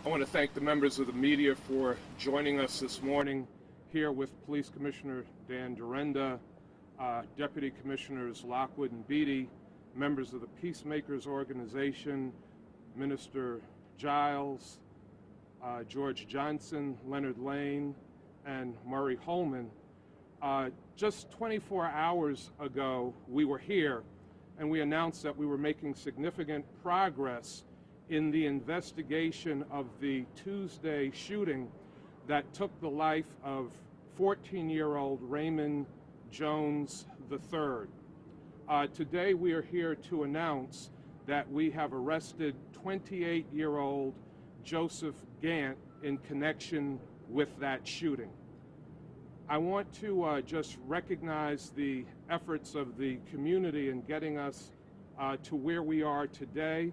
I want to thank the members of the media for joining us this morning here with Police Commissioner Dan Durenda, Deputy Commissioners Lockwood and Beatty, members of the Peacemakers Organization, Minister Giles, George Johnson, Leonard Lane, and Murray Holman. Just 24 hours ago, we were here and we announced that we were making significant progress in the investigation of the Tuesday shooting that took the life of 14-year-old Raymond Jones III. Today we are here to announce that we have arrested 28-year-old Joseph Gant in connection with that shooting. I want to just recognize the efforts of the community in getting us to where we are today.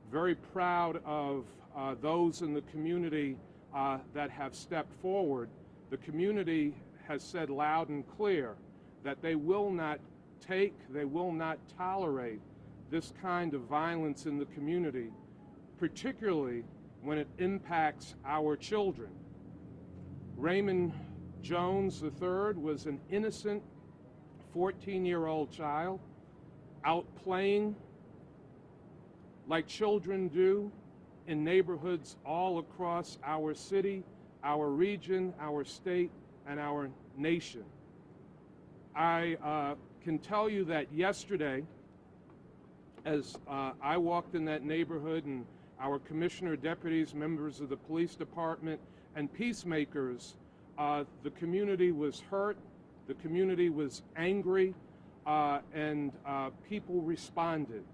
Very proud of those in the community that have stepped forward. The community has said loud and clear that they will not tolerate this kind of violence in the community, particularly when it impacts our children. Raymond Jones III was an innocent 14-year-old child out playing like children do in neighborhoods all across our city, our region, our state, and our nation. I can tell you that yesterday, as I walked in that neighborhood and our commissioner, deputies, members of the police department, and peacemakers, the community was hurt, the community was angry, and people responded.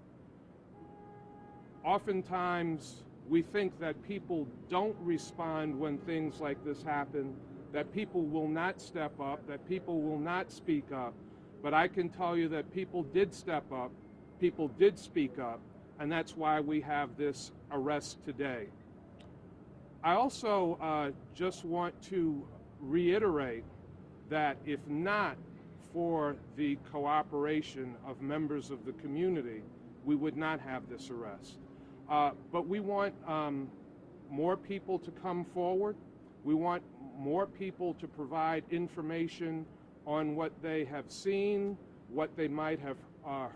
Oftentimes, we think that people don't respond when things like this happen, that people will not step up, that people will not speak up. But I can tell you that people did step up, people did speak up, and that's why we have this arrest today. I also just want to reiterate that if not for the cooperation of members of the community, we would not have this arrest. But we want more people to come forward. We want more people to provide information on what they have seen, what they might have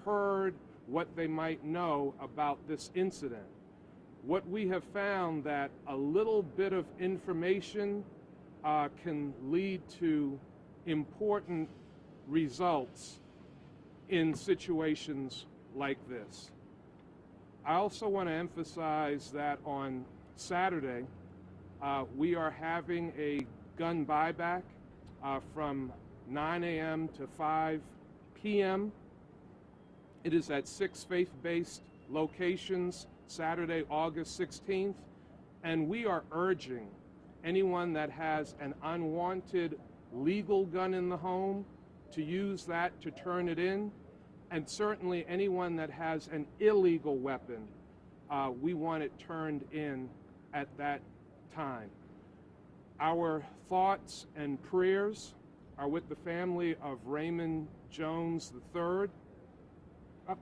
heard, what they might know about this incident. What we have found that a little bit of information can lead to important results in situations like this. I also want to emphasize that on Saturday, we are having a gun buyback from 9 a.m. to 5 p.m. It is at 6 faith-based locations, Saturday, August 16th, and we are urging anyone that has an unwanted legal gun in the home to use that to turn it in. And certainly anyone that has an illegal weapon, we want it turned in at that time. Our thoughts and prayers are with the family of Raymond Jones III.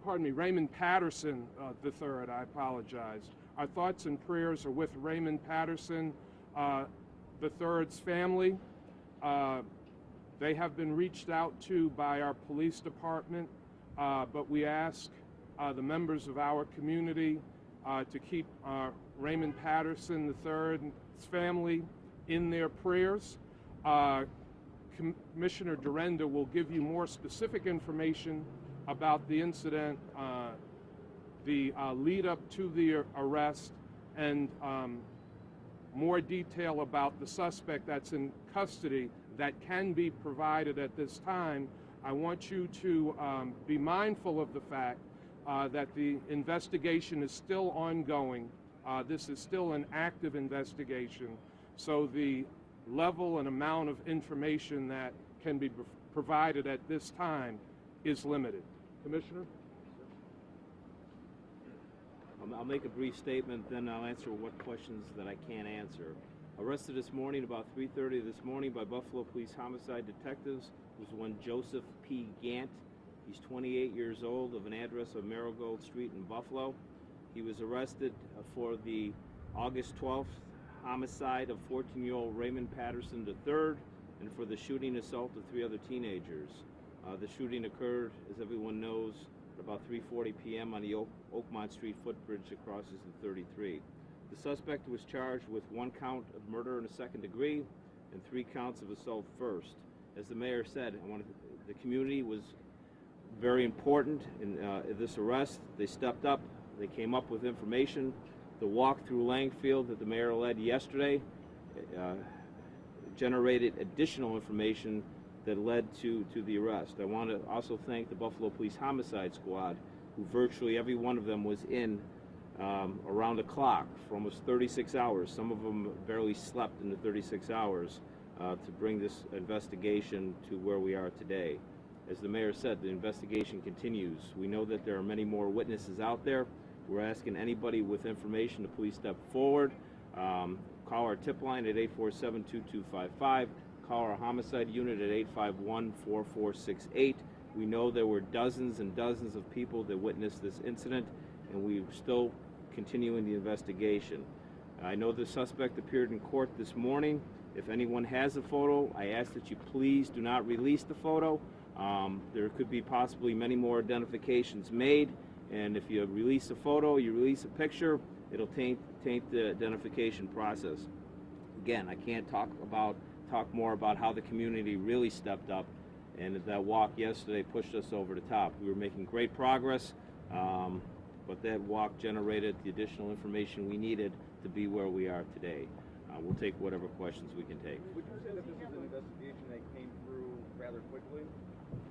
Raymond Patterson III, I apologize. Our thoughts and prayers are with Raymond Patterson III's family. They have been reached out to by our police department. But we ask the members of our community to keep Raymond Patterson III's family in their prayers. Commissioner Durenda will give you more specific information about the incident, the lead up to the arrest, and more detail about the suspect that's in custody that can be provided at this time. I want you to be mindful of the fact that the investigation is still ongoing. This is still an active investigation, so the level and amount of information that can be provided at this time is limited. Commissioner? I'll make a brief statement, then I'll answer what questions that I can't answer. Arrested this morning about 3:30 this morning by Buffalo Police Homicide Detectives was one Joseph P. Gant. He's 28 years old, of an address of Marigold Street in Buffalo. He was arrested for the August 12th homicide of 14-year-old Raymond Patterson III, and for the shooting assault of 3 other teenagers. The shooting occurred, as everyone knows, at about 3:40 p.m. on the Oakmont Street footbridge that crosses the 33. The suspect was charged with 1 count of murder in the 2nd degree and 3 counts of assault first. As the mayor said, the community was very important in this arrest. They stepped up. They came up with information. The walk through Langfield that the mayor led yesterday generated additional information that led to the arrest. I want to also thank the Buffalo Police Homicide Squad, who virtually every one of them was in around the clock for almost 36 hours. Some of them barely slept in the 36 hours to bring this investigation to where we are today. As the mayor said, the investigation continues. We know that there are many more witnesses out there. We're asking anybody with information to please step forward. Call our tip line at 847-2255. Call our homicide unit at 851-4468. We know there were dozens and dozens of people that witnessed this incident, and we're still continuing the investigation. I know the suspect appeared in court this morning. If anyone has a photo, I ask that you please do not release the photo. There could be possibly many more identifications made, and if you release a photo, you release a picture, it'll taint the identification process. Again, I can't talk more about how the community really stepped up, and that walk yesterday pushed us over the top. We were making great progress, but that walk generated the additional information we needed to be where we are today. We'll take whatever questions we can take. Would you say that this is an investigation that came through rather quickly?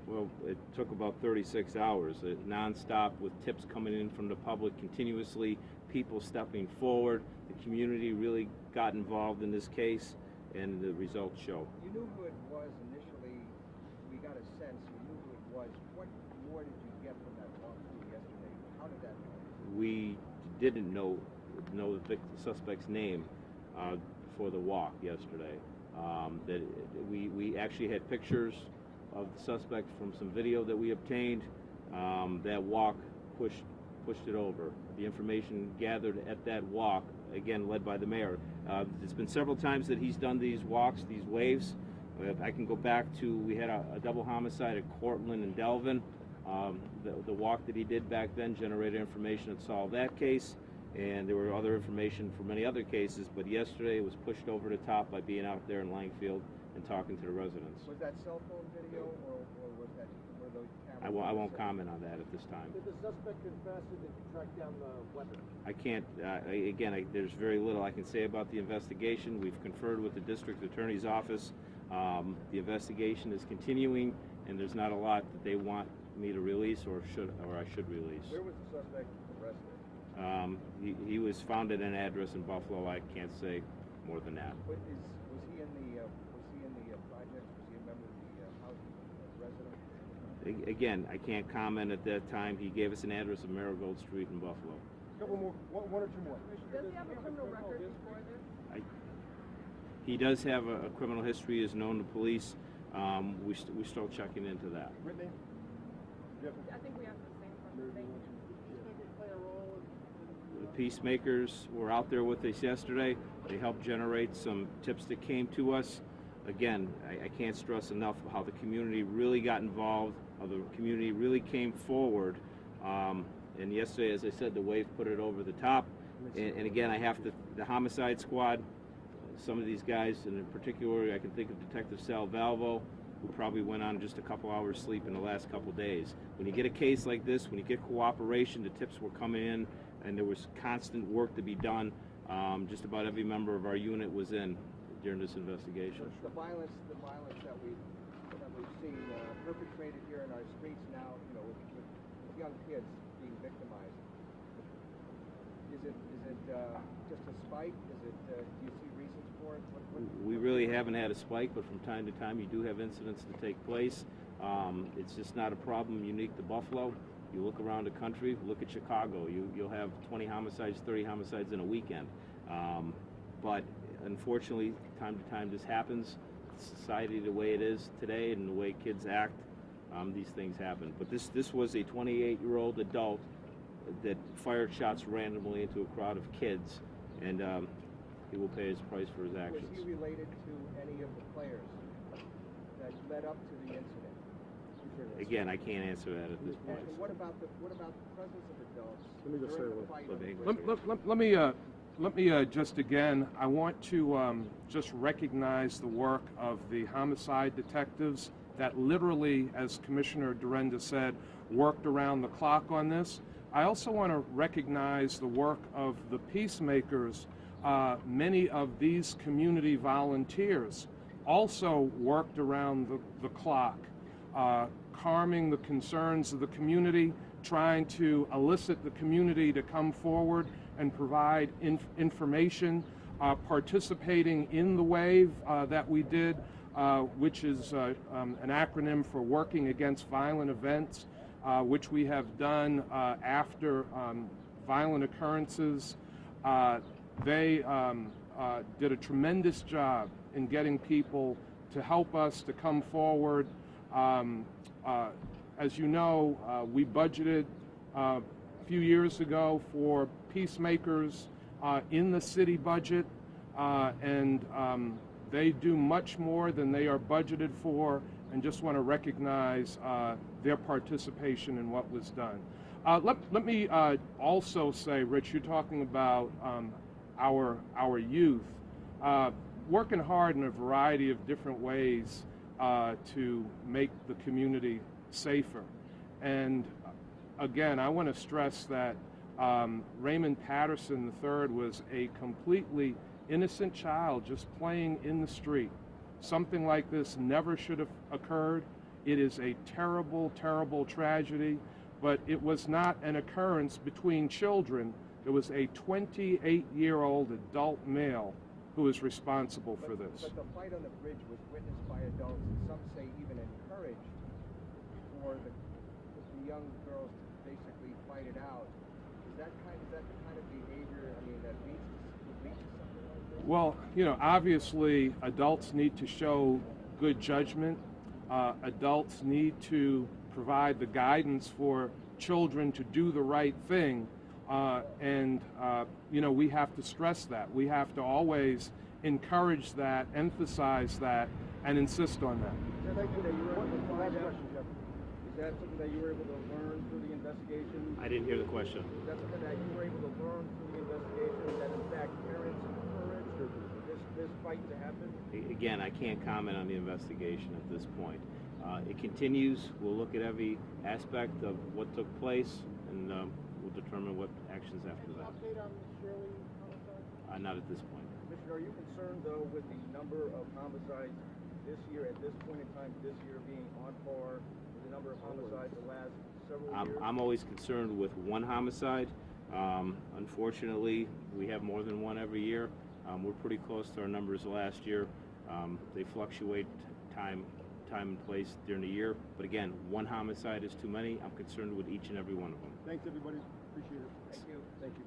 Well, it took about 36 hours, non-stop, with tips coming in from the public continuously, people stepping forward. The community really got involved in this case, and the results show. You knew who it was initially. We got a sense you knew who it was. What more did you get from that walkthrough yesterday? How did that go? We didn't know the suspect's name for the walk yesterday. That we actually had pictures of the suspect from some video that we obtained. That walk pushed it over. The information gathered at that walk, again led by the mayor. There's been several times that he's done these walks, these waves. I can go back to, we had a double homicide at Cortland and Delvin. The walk that he did back then generated information that solved that case, and there were other information for many other cases, but yesterday it was pushed over the top by being out there in Langfield and talking to the residents. Was that cell phone video, or were those cameras? I won't comment on that at this time. Did the suspect confess and did you track down the weapon? I can't, there's very little I can say about the investigation. We've conferred with the district attorney's office. The investigation is continuing, and there's not a lot that they want me to release or I should release. Where was the suspect arrested? He was found at an address in Buffalo. I can't say more than that. Was he in the project? Was he a member of the housing resident? Again, I can't comment at that time. He gave us an address of Marigold Street in Buffalo. A couple more, one or two more. Does he have a criminal record before this? He does have a criminal history, is known to police. We're still checking into that. Whitney? I think we have the same question. Play a role The peacemakers were out there with us yesterday. They helped generate some tips that came to us. Again, I can't stress enough how the community really got involved, how the community really came forward. And yesterday, as I said, the wave put it over the top. And again, the homicide squad, some of these guys, and in particular, I can think of Detective Sal Valvo, who probably went on just a couple hours sleep in the last couple days. When you get a case like this, when you get cooperation, the tips were coming in, and there was constant work to be done. Just about every member of our unit was in during this investigation. The violence that we've seen perpetrated here in our streets now, with young kids being victimized. Is it just a spike? Do you see reasons for it? We really haven't had a spike, but from time to time you do have incidents that take place. It's just not a problem unique to Buffalo. You look around the country, look at Chicago, you'll have 20 homicides, 30 homicides in a weekend. But unfortunately, time to time this happens. Society the way it is today and the way kids act, these things happen. But this was a 28-year-old adult that fired shots randomly into a crowd of kids. and he will pay his price for his Was actions. he related to any of the players that led up to the incident? Again, I can't answer that at this point. And what about the presence of adults Let me just during say the fight? Let me- Let me just again, I want to just recognize the work of the homicide detectives that literally, as Commissioner Durenda said, worked around the clock on this. I also want to recognize the work of the peacemakers. Many of these community volunteers also worked around the clock, calming the concerns of the community, trying to elicit the community to come forward and provide information, participating in the wave that we did, which is an acronym for Working Against Violent Events, which we have done after violent occurrences. They did a tremendous job in getting people to help us to come forward. As you know, we budgeted a few years ago for peacemakers in the city budget, and they do much more than they are budgeted for, and just want to recognize their participation in what was done. Let me also say, Rich, you're talking about our youth working hard in a variety of different ways to make the community safer. And again, I want to stress that Raymond Patterson III was a completely innocent child just playing in the street. Something like this never should have occurred. It is a terrible, terrible tragedy, but it was not an occurrence between children. It was a 28-year-old adult male who was responsible for this. But the fight on the bridge was witnessed by adults, and some say even encouraged for the young girls to basically fight it out. Is that the kind of behavior, I mean, that would lead to something like this? Well, you know, obviously adults need to show good judgment. Adults need to provide the guidance for children to do the right thing. You know, we have to stress that. We have to always encourage that, emphasize that, and insist on that. Is that something that you were able to find out? Is that something that you were able to learn through the investigation? I didn't hear the question. Is that something that you were able to learn through the investigation, that in fact parents encouraged this fight to happen? Again, I can't comment on the investigation at this point. It continues. We'll look at every aspect of what took place, and we'll determine what actions after that. Update on Shirley homicide? Not at this point. Commissioner, are you concerned though with the number of homicides this year, at this point in time, this year being on par with the number of homicides the last several years? I'm always concerned with one homicide. Unfortunately, we have more than one every year. We're pretty close to our numbers last year. They fluctuate time and place during the year. But again, one homicide is too many. I'm concerned with each and every one of them. Thanks, everybody. Appreciate it. Thank you. Thank you.